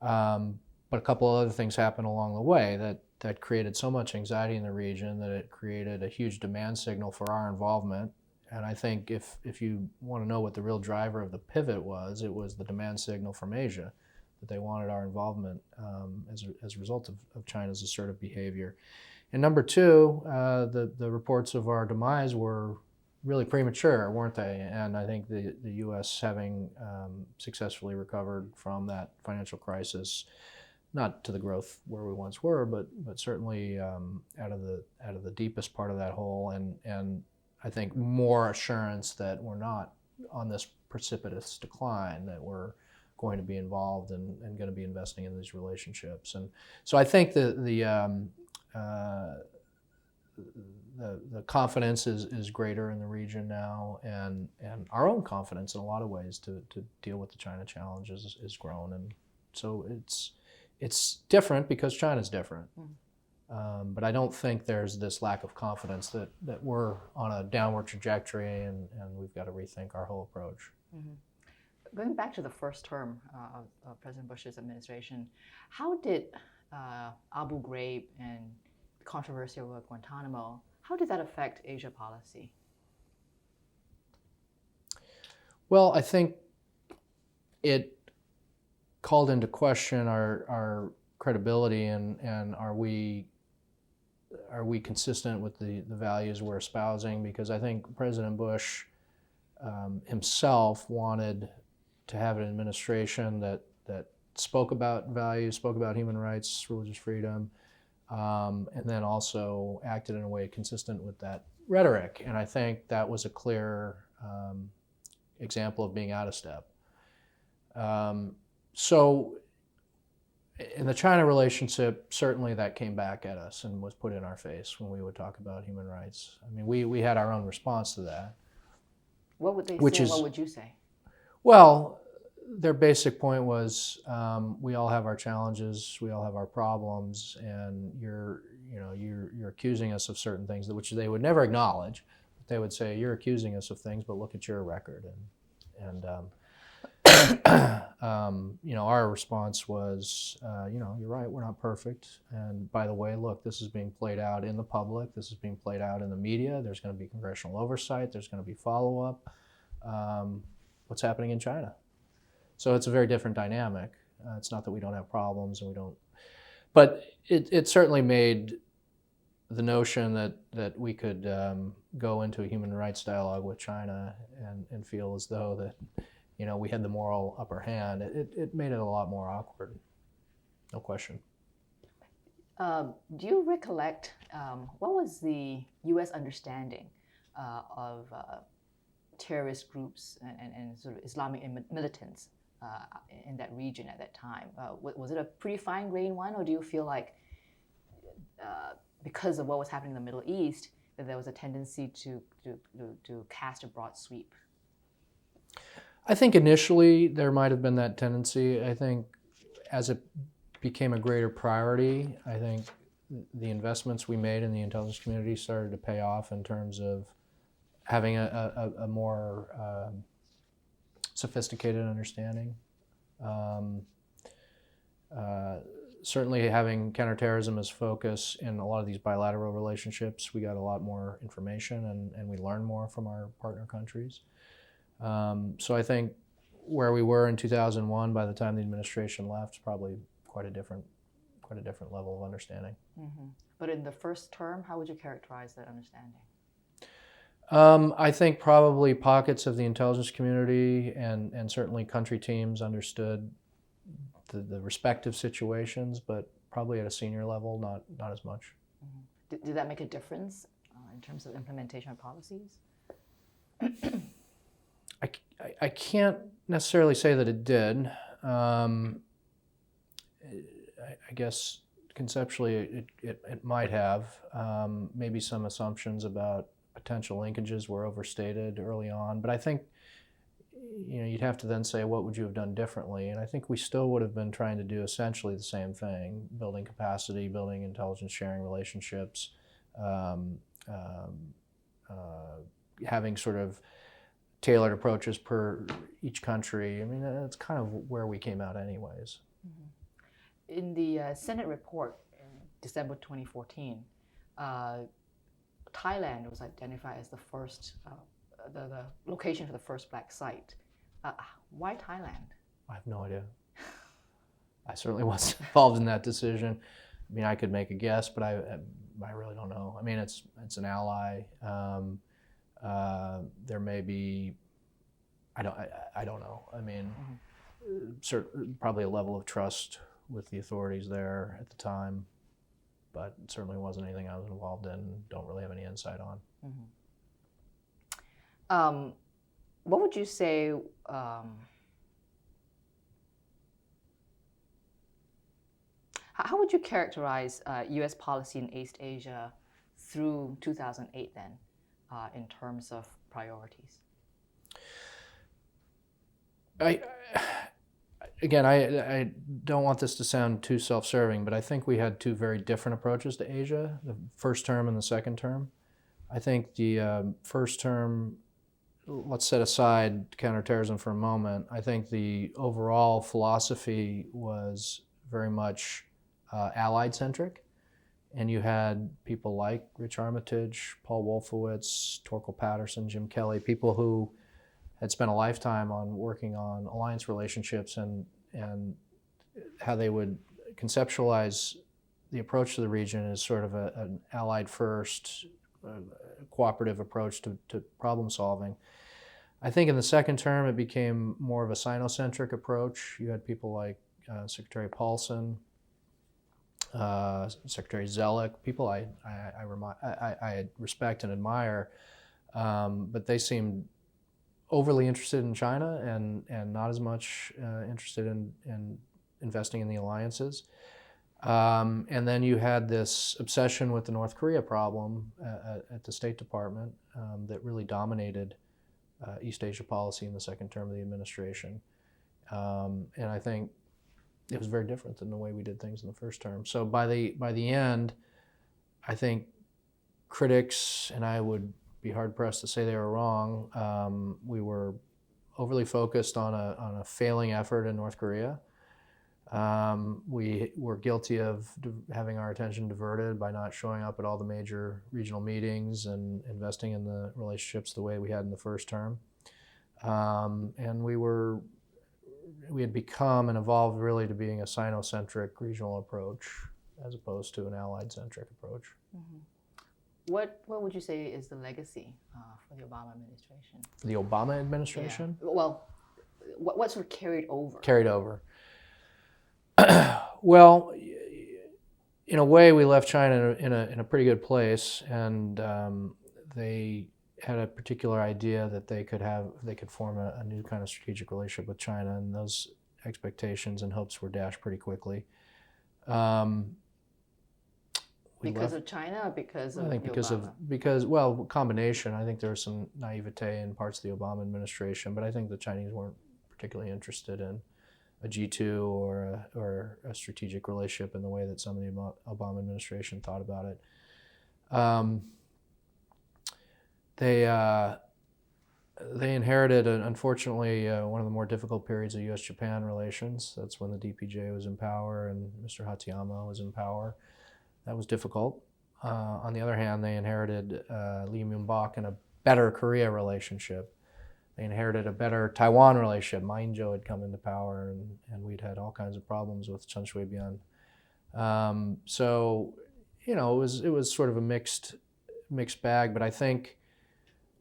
S2: But a couple of other things happened along the way that created so much anxiety in the region that it created a huge demand signal for our involvement. And I think if you want to know what the real driver of the pivot was, it was the demand signal from Asia, that they wanted our involvement as a result of China's assertive behavior. And number two, the reports of our demise were really premature, weren't they? And I think the U.S. having successfully recovered from that financial crisis, not to the growth where we once were, but certainly out of the deepest part of that hole, and I think more assurance that we're not on this precipitous decline, that we're going to be involved and going to be investing in these relationships. And so I think the confidence is greater in the region now, and our own confidence in a lot of ways to deal with the China challenge is grown. And so it's different because China's different. But I don't think there's this lack of confidence that we're on a downward trajectory and we've got to rethink our whole approach.
S1: Mm-hmm. Going back to the first term of President Bush's administration, how did Abu Ghraib and controversy over Guantanamo, how did that affect Asia policy?
S2: Well, I think it called into question our credibility and are we consistent with the values we're espousing? Because I think President Bush himself wanted to have an administration that spoke about values, spoke about human rights, religious freedom, and then also acted in a way consistent with that rhetoric. And I think that was a clear example of being out of step. So in the China relationship, certainly that came back at us and was put in our face when we would talk about human rights. I mean, we had our own response to that.
S1: What would they say? What would you say?
S2: Well, their basic point was, we all have our challenges, we all have our problems, and you're accusing us of certain things which they would never acknowledge. But they would say, you're accusing us of things, but look at your record. And our response was, you're right, we're not perfect. And by the way, look, this is being played out in the public. This is being played out in the media. There's going to be congressional oversight. There's going to be follow-up. what's happening in China. So it's a very different dynamic. It's not that we don't have problems and we don't, but it certainly made the notion that we could go into a human rights dialogue with China and feel as though that, we had the moral upper hand. It made it a lot more awkward, no question.
S1: Do you recollect what was the U.S. understanding of terrorist groups and sort of Islamic militants in that region at that time? Was it a pretty fine-grained one, or do you feel like because of what was happening in the Middle East, that there was a tendency to cast a broad sweep?
S2: I think initially there might have been that tendency. I think as it became a greater priority, I think the investments we made in the intelligence community started to pay off in terms of having a more sophisticated understanding. Certainly having counterterrorism as focus in a lot of these bilateral relationships, we got a lot more information and we learned more from our partner countries. So I think where we were in 2001, by the time the administration left, is probably quite a different level of understanding.
S1: Mm-hmm. But in the first term, how would you characterize that understanding?
S2: I think probably pockets of the intelligence community and certainly country teams understood the respective situations, but probably at a senior level, not as much.
S1: Mm-hmm. Did that make a difference in terms of implementation of policies?
S2: I can't necessarily say that it did. I guess conceptually it might have. Maybe some assumptions about potential linkages were overstated early on, but I think you'd have to then say, what would you have done differently? And I think we still would have been trying to do essentially the same thing: building capacity, building intelligence sharing relationships, having sort of tailored approaches per each country. I mean, that's kind of where we came out anyways.
S1: Mm-hmm. In the Senate report in December 2014, Thailand was identified as the first, the location for the first black site. Why Thailand?
S2: I have no idea. I certainly wasn't involved in that decision. I mean, I could make a guess, but I really don't know. I mean, it's an ally. There may be, I don't know. I mean, probably a level of trust with the authorities there at the time, but it certainly wasn't anything I was involved in. Don't really have any insight on.
S1: Mm-hmm. What would you say? How would you characterize U.S. policy in East Asia through 2008 then, in terms of priorities?
S2: I don't want this to sound too self-serving, but I think we had two very different approaches to Asia, the first term and the second term. I think the first term, let's set aside counterterrorism for a moment. I think the overall philosophy was very much Allied-centric, and you had people like Rich Armitage, Paul Wolfowitz, Torkel Patterson, Jim Kelly, people who had spent a lifetime on working on alliance relationships and how they would conceptualize the approach to the region as sort of an allied first, cooperative approach to problem solving. I think in the second term it became more of a Sino-centric approach. You had people like Secretary Paulson, Secretary Zellick, people I respect and admire, but they seemed overly interested in China and not as much interested in investing in the alliances. And then you had this obsession with the North Korea problem at the State Department that really dominated East Asia policy in the second term of the administration. And I think it was very different than the way we did things in the first term. So by the end, I think critics, and I would be hard-pressed to say they were wrong, we were overly focused on a failing effort in North Korea. We were guilty of having our attention diverted by not showing up at all the major regional meetings and investing in the relationships the way we had in the first term. And we had become and evolved really to being a Sino-centric regional approach as opposed to an allied-centric approach.
S1: Mm-hmm. What would you say is the legacy for the Obama administration?
S2: For the Obama administration?
S1: Yeah. Well, what sort of carried over?
S2: Carried over. Well, in a way, we left China in a pretty good place, and they had a particular idea that they could form a new kind of strategic relationship with China, and those expectations and hopes were dashed pretty quickly.
S1: Because of China, or because of
S2: Obama? Combination. I think there was some naivete in parts of the Obama administration, but I think the Chinese weren't particularly interested in a G2 or a strategic relationship in the way that some of the Obama administration thought about it. They inherited, unfortunately, one of the more difficult periods of U.S.-Japan relations. That's when the DPJ was in power and Mr. Hachiyama was in power. That was difficult. On the other hand, they inherited Lee Myung-bak and a better Korea relationship. They inherited a better Taiwan relationship. Ma Ying-jeou had come into power, and we'd had all kinds of problems with Chen Shui-bian. So, it was sort of a mixed bag. But I think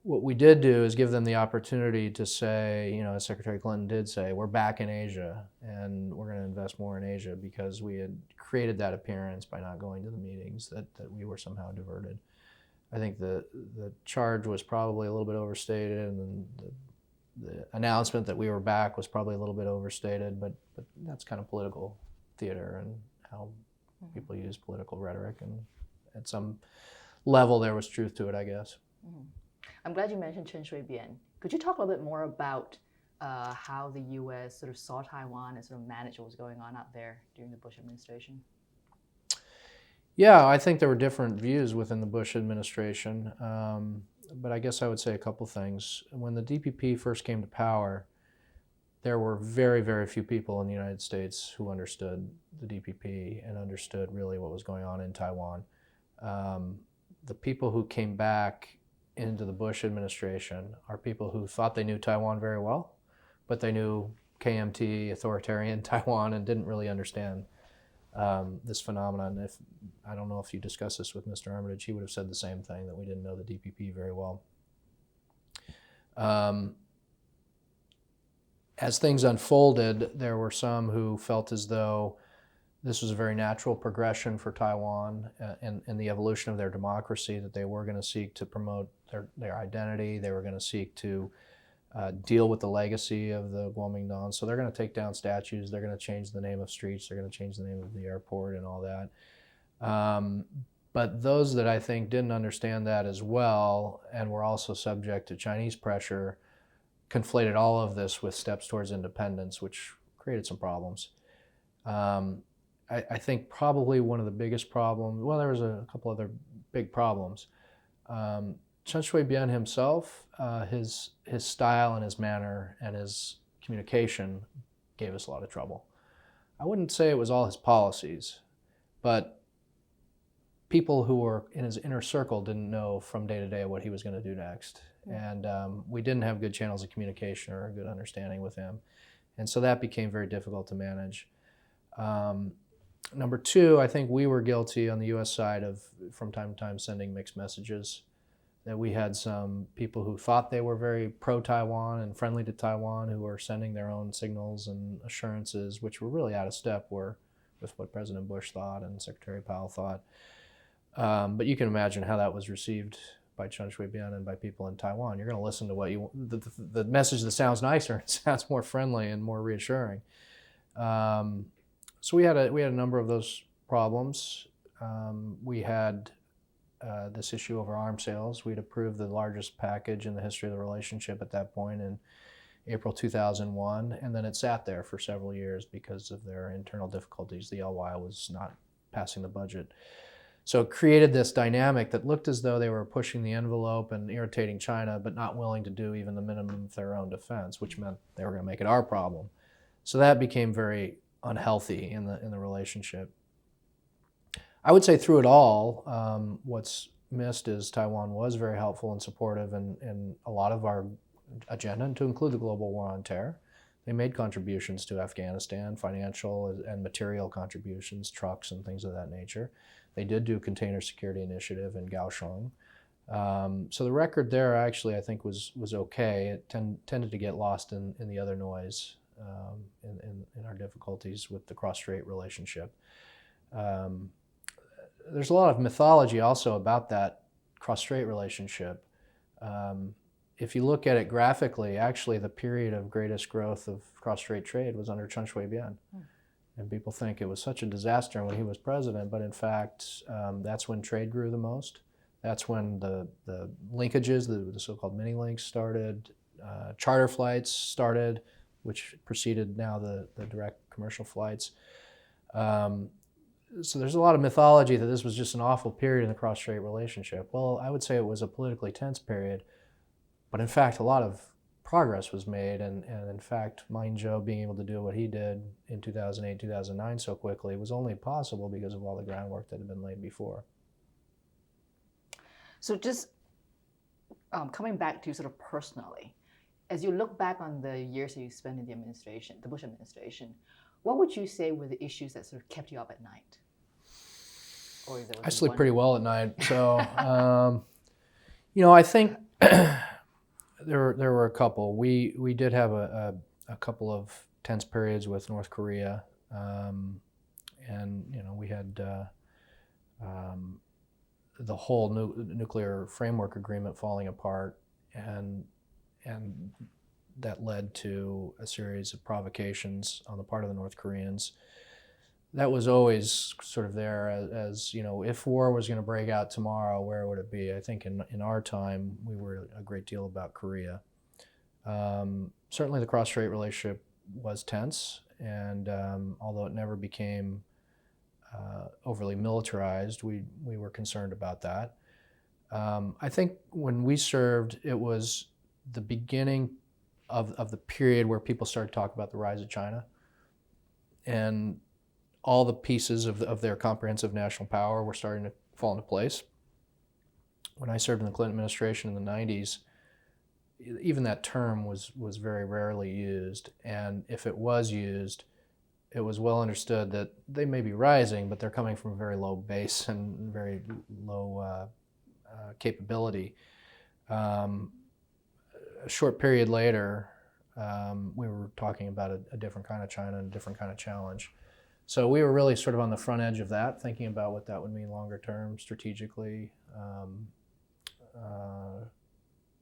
S2: what we did do is give them the opportunity to say, as Secretary Clinton did say, we're back in Asia, and we're going to invest more in Asia because we had created that appearance by not going to the meetings that we were somehow diverted. I think the charge was probably a little bit overstated, and the announcement that we were back was probably a little bit overstated, but that's kind of political theater and how people use political rhetoric, and at some level there was truth to it, I guess.
S1: Mm-hmm. I'm glad you mentioned Chen Shui-bian. Could you talk a little bit more about how the U.S. sort of saw Taiwan and sort of managed what was going on out there during the Bush administration?
S2: Yeah, I think there were different views within the Bush administration, but I guess I would say a couple things. When the DPP first came to power, there were very, very few people in the United States who understood the DPP and understood really what was going on in Taiwan. The people who came back into the Bush administration are people who thought they knew Taiwan very well, but they knew KMT, authoritarian Taiwan, and didn't really understand this phenomenon. I don't know if you discussed this with Mr. Armitage, he would have said the same thing, that we didn't know the DPP very well. As things unfolded, there were some who felt as though this was a very natural progression for Taiwan in the evolution of their democracy, that they were going to seek to promote their identity. They were going to seek to deal with the legacy of the Kuomintang. So they're going to take down statues. They're going to change the name of streets. They're going to change the name of the airport and all that. But those that I think didn't understand that as well and were also subject to Chinese pressure conflated all of this with steps towards independence, which created some problems. I think probably one of the biggest problems, well, there was a couple other big problems. Chen Shui-bian himself, his style and his manner and his communication gave us a lot of trouble. I wouldn't say it was all his policies, but people who were in his inner circle didn't know from day to day what he was going to do next. Yeah. And we didn't have good channels of communication or a good understanding with him. And so that became very difficult to manage. Number two, I think we were guilty on the U.S. side of, from time to time, sending mixed messages. That we had some people who thought they were very pro-Taiwan and friendly to Taiwan who were sending their own signals and assurances, which were really out of step with what President Bush thought and Secretary Powell thought. But you can imagine how that was received by Chen Shui-bian and by people in Taiwan. You're going to listen to what you the message that sounds nicer, it sounds more friendly and more reassuring. So we had a number of those problems. We had this issue over arms sales. We'd approved the largest package in the history of the relationship at that point in April 2001, and then it sat there for several years because of their internal difficulties. The LY was not passing the budget. So it created this dynamic that looked as though they were pushing the envelope and irritating China, but not willing to do even the minimum of their own defense, which meant they were going to make it our problem. So that became very unhealthy in the relationship. I would say through it all, what's missed is Taiwan was very helpful and supportive in a lot of our agenda, and to include the global war on terror. They made contributions to Afghanistan, financial and material contributions, trucks and things of that nature. They did do container security initiative in Kaohsiung. So the record there actually I think was okay. It tended to get lost in the other noise, in our difficulties with the cross-strait relationship. There's a lot of mythology also about that cross-strait relationship. If you look at it graphically, actually the period of greatest growth of cross-strait trade was under Chen Shui-bian. And people think it was such a disaster when he was president, but in fact, that's when trade grew the most. That's when the linkages, the so-called mini-links started, charter flights started, which preceded now the direct commercial flights. So there's a lot of mythology that this was just an awful period in the cross-strait relationship. Well, I would say it was a politically tense period, but in fact, a lot of progress was made, and in fact, Mind Zhou being able to do what he did in 2008, 2009 so quickly was only possible because of all the groundwork that had been laid before.
S1: So just coming back to you sort of personally, as you look back on the years that you spent in the administration, the Bush administration, what would you say were the issues that sort of kept you up at night? Or is there
S2: I sleep pretty well at night, so I think there were a couple. We did have a couple of tense periods with North Korea, and we had the whole nuclear framework agreement falling apart, and that led to a series of provocations on the part of the North Koreans. That was always sort of there as if war was going to break out tomorrow, where would it be? I think in our time, we were a great deal about Korea. Certainly the cross-strait relationship was tense, and although it never became overly militarized, we were concerned about that. I think when we served, it was the beginning of the period where people started to talk about the rise of China, and all the pieces of their comprehensive national power were starting to fall into place. When I served in the Clinton administration in the 90s, even that term was very rarely used, and if it was used, it was well understood that they may be rising, but they're coming from a very low base and very low capability. A short period later, we were talking about a different kind of China and a different kind of challenge. So we were really sort of on the front edge of that, thinking about what that would mean longer term, strategically.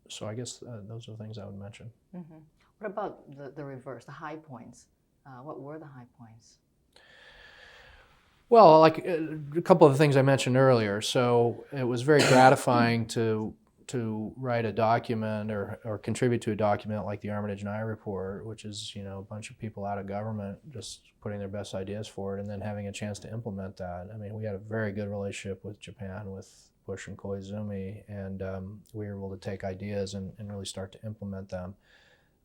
S2: So I guess those are the things I would mention.
S1: Mm-hmm. What about the reverse, the high points? What were the high points?
S2: Well, like a couple of the things I mentioned earlier. So it was very gratifying to write a document or contribute to a document like the Armitage and I report, which is a bunch of people out of government just putting their best ideas forward and then having a chance to implement that. I mean, we had a very good relationship with Japan, with Bush and Koizumi, and we were able to take ideas and really start to implement them.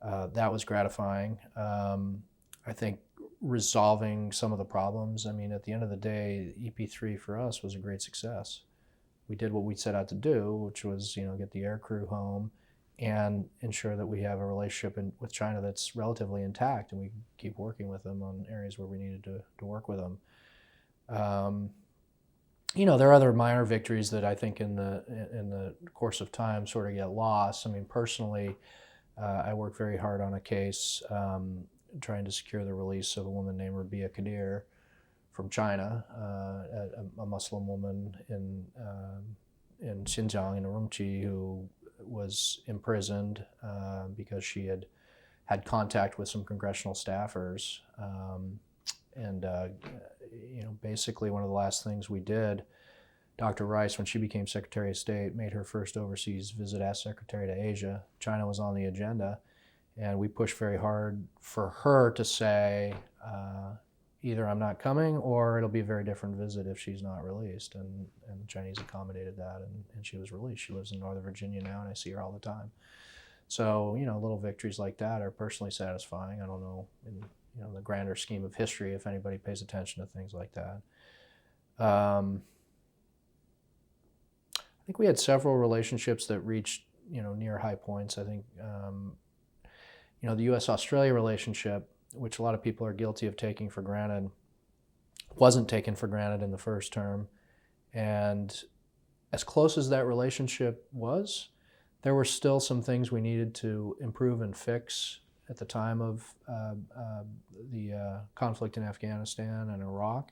S2: That was gratifying. I think resolving some of the problems. I mean, at the end of the day, EP3 for us was a great success. We did what we set out to do, which was, get the air crew home and ensure that we have a relationship with China that's relatively intact, and we keep working with them on areas where we needed to work with them. There are other minor victories that I think in the course of time sort of get lost. I mean, personally, I worked very hard on a case trying to secure the release of a woman named Rabia Qadir from China, a Muslim woman in Xinjiang, in Urumqi, who was imprisoned because she had contact with some congressional staffers. Basically one of the last things we did, Dr. Rice, when she became Secretary of State, made her first overseas visit as Secretary to Asia. China was on the agenda, and we pushed very hard for her to say, either I'm not coming or it'll be a very different visit if she's not released. And the Chinese accommodated that, and she was released. She lives in Northern Virginia now, and I see her all the time. So, little victories like that are personally satisfying. I don't know, in the grander scheme of history, if anybody pays attention to things like that. I think we had several relationships that reached near high points. I think the U.S.-Australia relationship, which a lot of people are guilty of taking for granted, wasn't taken for granted in the first term. And as close as that relationship was, there were still some things we needed to improve and fix at the time of the conflict in Afghanistan and Iraq.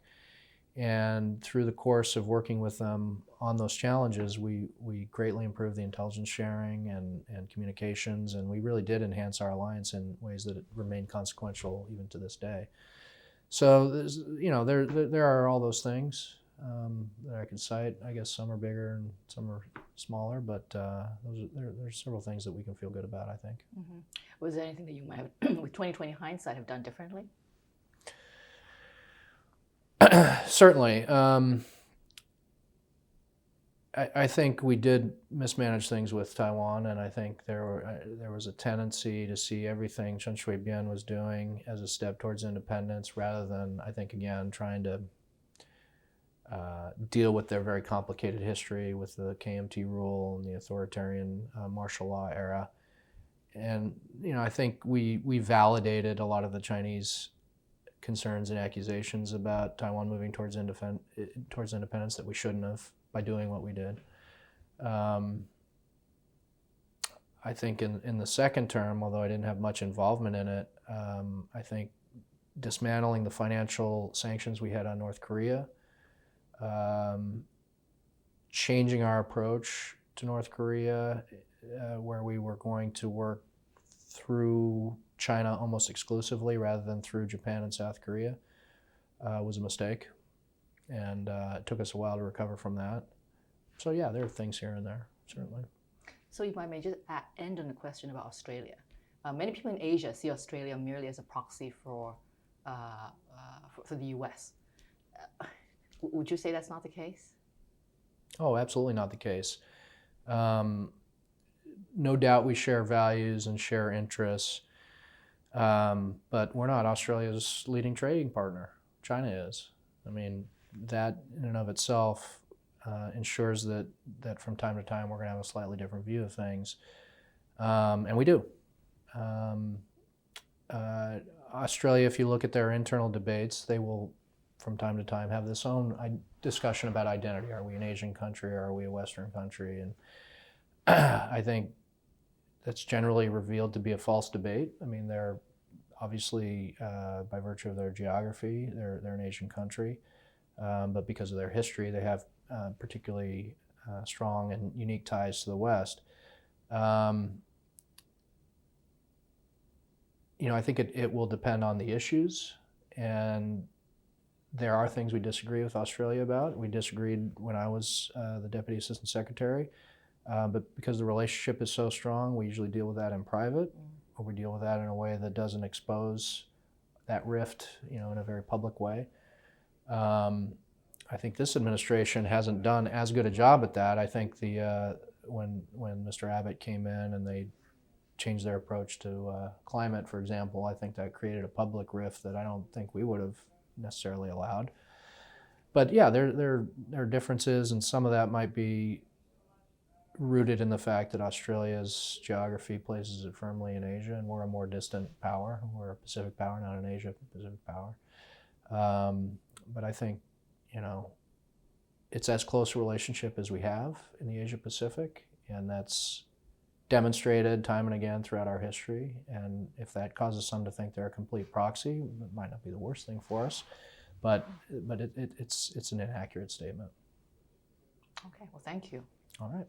S2: And through the course of working with them on those challenges, we greatly improved the intelligence sharing and communications, and we really did enhance our alliance in ways that remain consequential even to this day. So there are all those things that I could cite. I guess some are bigger and some are smaller, but there's several things that we can feel good about, I think.
S1: Mm-hmm. Was there anything that you might have, with 2020 hindsight, have done differently?
S2: Certainly. I think we did mismanage things with Taiwan, and I think there was a tendency to see everything Chen Shui-bian was doing as a step towards independence, rather than, I think, again, trying to deal with their very complicated history with the KMT rule and the authoritarian martial law era. And I think we validated a lot of the Chinese concerns and accusations about Taiwan moving towards independence that we shouldn't have, by doing what we did. I think in the second term, although I didn't have much involvement in it, I think dismantling the financial sanctions we had on North Korea, changing our approach to North Korea, where we were going to work through China almost exclusively rather than through Japan and South Korea, was a mistake. And it took us a while to recover from that. So yeah, there are things here and there, certainly.
S1: So if I may just end on a question about Australia. Many people in Asia see Australia merely as a proxy for the US. Would you say that's not the case?
S2: Oh, absolutely not the case. No doubt we share values and share interests, but we're not Australia's leading trading partner. China is. I mean, that in and of itself ensures that from time to time we're going to have a slightly different view of things, and we do. Australia, if you look at their internal debates, they will from time to time have this own discussion about identity. Are we an Asian country or are we a Western country? And I think that's generally revealed to be a false debate. I mean, they're obviously, by virtue of their geography, they're an Asian country. But because of their history, they have particularly strong and unique ties to the West. I think it will depend on the issues, and there are things we disagree with Australia about. We disagreed when I was the Deputy Assistant Secretary, but because the relationship is so strong, we usually deal with that in private, or we deal with that in a way that doesn't expose that rift, in a very public way. I think this administration hasn't done as good a job at that. I think when Mr. Abbott came in and they changed their approach to climate, for example, I think that created a public rift that I don't think we would have necessarily allowed. But yeah, there are differences, and some of that might be rooted in the fact that Australia's geography places it firmly in Asia, and we're a more distant power. We're a Pacific power, not an Asia-Pacific power. But I think, it's as close a relationship as we have in the Asia-Pacific, and that's demonstrated time and again throughout our history. And if that causes some to think they're a complete proxy, it might not be the worst thing for us, but it's an inaccurate statement.
S1: Okay, well, thank you.
S2: All right.